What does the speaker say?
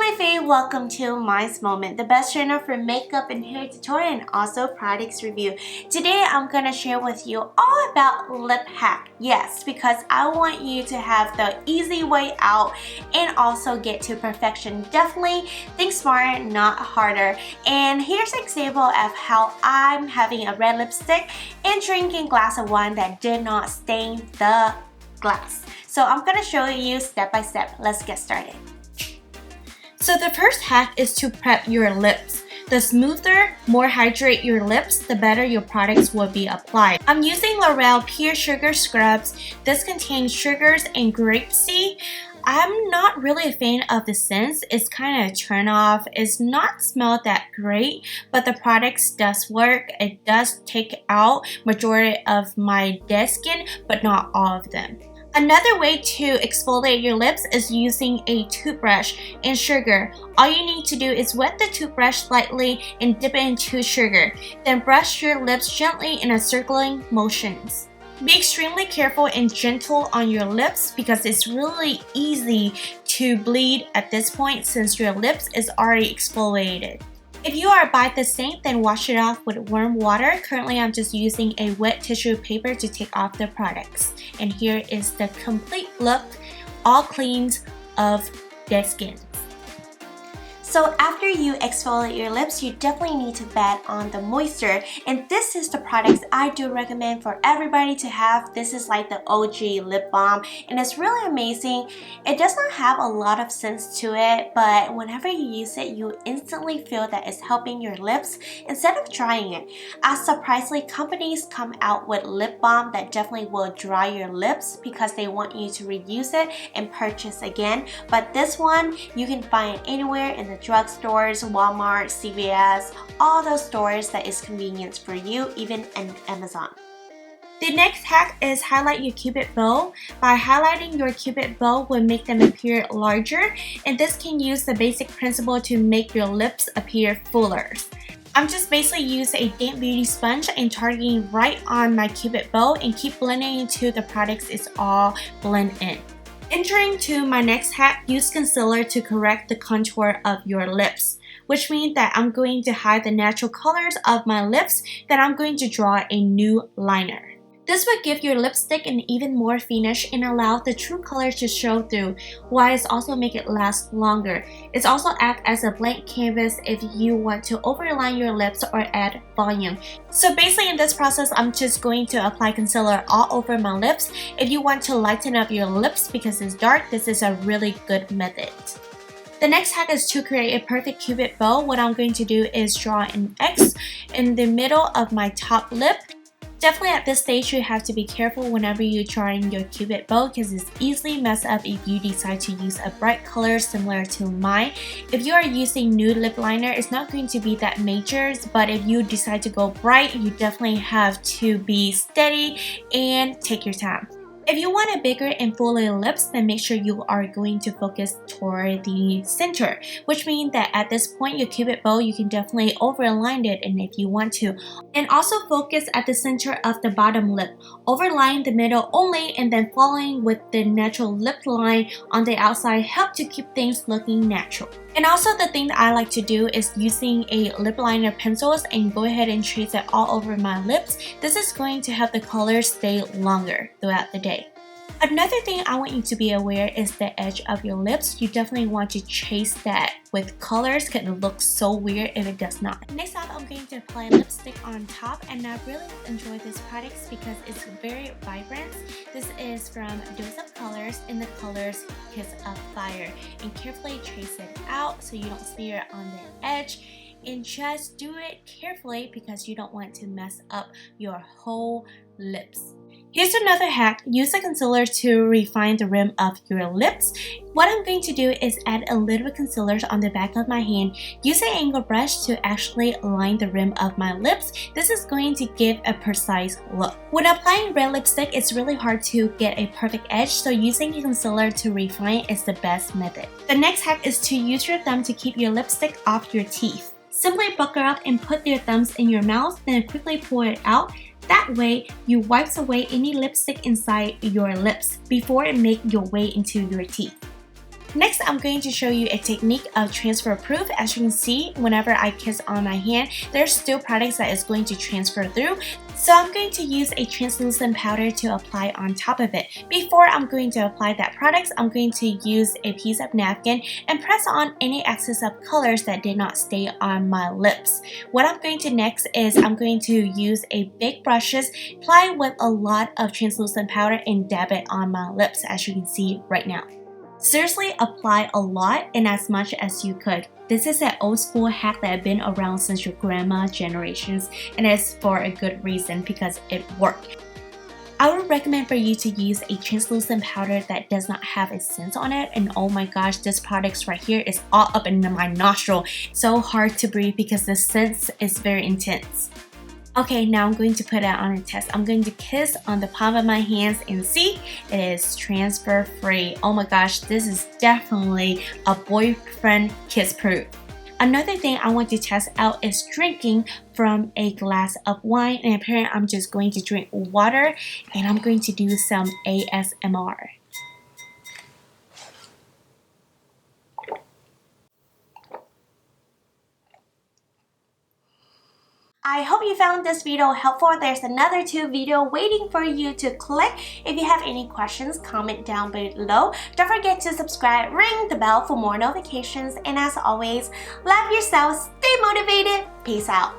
my FABE, welcome to MaiMoments, the best channel for makeup and hair tutorial and also products review. Today I'm gonna share with you all about lip hack. Yes, because I want you to have the easy way out and also get to perfection. Definitely think smarter, not harder. And here's an example of how I'm having a red lipstick and drinking a glass of wine that did not stain the glass. So I'm gonna show you step by step. Let's get started. So the first hack is to prep your lips. The smoother, more hydrate your lips, the better your products will be applied. I'm using L'Oreal Pure Sugar Scrubs. This contains sugars and grapeseed. I'm not really a fan of the scent. It's kind of a turn off. It's not smell that great, but the products does work. It does take out majority of my dead skin, but not all of them. Another way to exfoliate your lips is using a toothbrush and sugar. All you need to do is wet the toothbrush slightly and dip it into sugar. Then brush your lips gently in a circling motions. Be extremely careful and gentle on your lips because it's really easy to bleed at this point since your lips is already exfoliated. If you are by the sink, then wash it off with warm water. Currently, I'm just using a wet tissue paper to take off the products. And here is the complete look, all cleaned of dead skin. So after you exfoliate your lips, you definitely need to bet on the moisture. And this is the products I do recommend for everybody to have. This is like the OG lip balm and it's really amazing. It does not have a lot of scents to it, but whenever you use it, you instantly feel that it's helping your lips instead of drying it. As surprisingly, companies come out with lip balm that definitely will dry your lips because they want you to reuse it and purchase again. But this one, you can find anywhere in the drugstores, Walmart, CVS, all those stores that is convenient for you, even in Amazon. The next hack is highlight your Cupid bow. By highlighting your Cupid bow will make them appear larger, and this can use the basic principle to make your lips appear fuller. I'm just basically using a damp beauty sponge and targeting right on my Cupid bow and keep blending until the products is all blend in. Entering to my next hack, use concealer to correct the contour of your lips, which means that I'm going to hide the natural colors of my lips, then I'm going to draw a new liner. This will give your lipstick an even more finish and allow the true colors to show through, while it's also make it last longer. It's also act as a blank canvas if you want to overline your lips or add volume. So basically in this process, I'm just going to apply concealer all over my lips. If you want to lighten up your lips because it's dark, this is a really good method. The next hack is to create a perfect Cupid bow. What I'm going to do is draw an X in the middle of my top lip. Definitely at this stage, you have to be careful whenever you're trying your Cupid bow because it's easily messed up if you decide to use a bright color similar to mine. If you are using nude lip liner, it's not going to be that major, but if you decide to go bright, you definitely have to be steady and take your time. If you want a bigger and fuller lips, then make sure you are going to focus toward the center, which means that at this point, your Cupid bow, you can definitely overline it and if you want to. And also focus at the center of the bottom lip. Overline the middle only and then following with the natural lip line on the outside help to keep things looking natural. And also the thing that I like to do is using a lip liner pencils and go ahead and trace it all over my lips. This is going to help the colors stay longer throughout the day. Another thing I want you to be aware is the edge of your lips. You definitely want to chase that with colors because it looks so weird if it does not. Next up, I'm going to apply lipstick on top and I really enjoy this product because it's very vibrant. This is from Dose of Colors and the colors Kiss of Fire. And carefully trace it out so you don't smear it on the edge. And just do it carefully because you don't want to mess up your whole lips. Here's another hack. Use a concealer to refine the rim of your lips. What I'm going to do is add a little bit of concealer on the back of my hand. Use an angle brush to actually line the rim of my lips. This is going to give a precise look. When applying red lipstick, it's really hard to get a perfect edge, so using a concealer to refine is the best method. The next hack is to use your thumb to keep your lipstick off your teeth. Simply buckle up and put your thumbs in your mouth, then quickly pull it out. That way, you wipe away any lipstick inside your lips before it makes your way into your teeth. Next, I'm going to show you a technique of transfer proof. As you can see, whenever I kiss on my hand, there's still products that is going to transfer through. So I'm going to use a translucent powder to apply on top of it. Before I'm going to apply that product, I'm going to use a piece of napkin and press on any excess of colors that did not stay on my lips. What I'm going to next is I'm going to use a big brushes, apply with a lot of translucent powder and dab it on my lips, as you can see right now. Seriously, apply a lot and as much as you could. This is an old school hack that has been around since your grandma generations, and it's for a good reason because it worked. I would recommend for you to use a translucent powder that does not have a scent on it, and oh my gosh, this product right here is all up in my nostril. So hard to breathe because the scent is very intense. Okay, now I'm going to put it on a test. I'm going to kiss on the palm of my hands and see, it is transfer free. Oh my gosh, this is definitely a boyfriend kiss proof. Another thing I want to test out is drinking from a glass of wine, and apparently I'm just going to drink water and I'm going to do some ASMR. I hope you found this video helpful. There's another 2 videos waiting for you to click. If you have any questions, comment down below. Don't forget to subscribe, ring the bell for more notifications, and as always, love yourself, stay motivated, peace out.